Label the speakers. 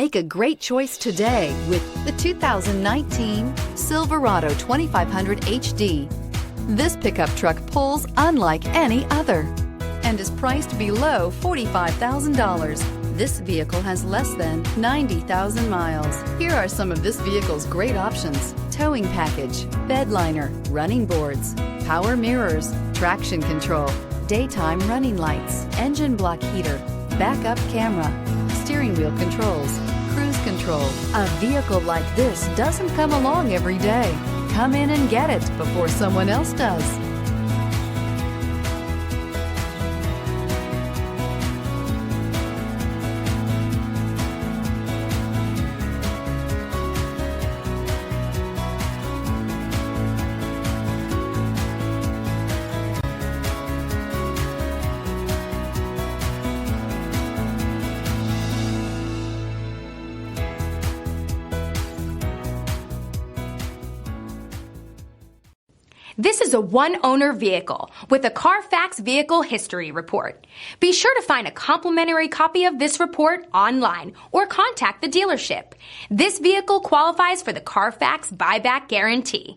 Speaker 1: Make a great choice today with the 2019 Silverado 2500HD. This pickup truck pulls unlike any other and is priced below $45,000. This vehicle has less than 90,000 miles. Here are some of this vehicle's great options: towing package, bed liner, running boards, power mirrors, traction control, daytime running lights, engine block heater, backup camera, steering wheel controls, cruise control. A vehicle like this doesn't come along every day. Come in and get it before someone else does.
Speaker 2: This is a one-owner vehicle with a Carfax Vehicle History Report. Be sure to find a complimentary copy of this report online or contact the dealership. This vehicle qualifies for the Carfax Buyback Guarantee.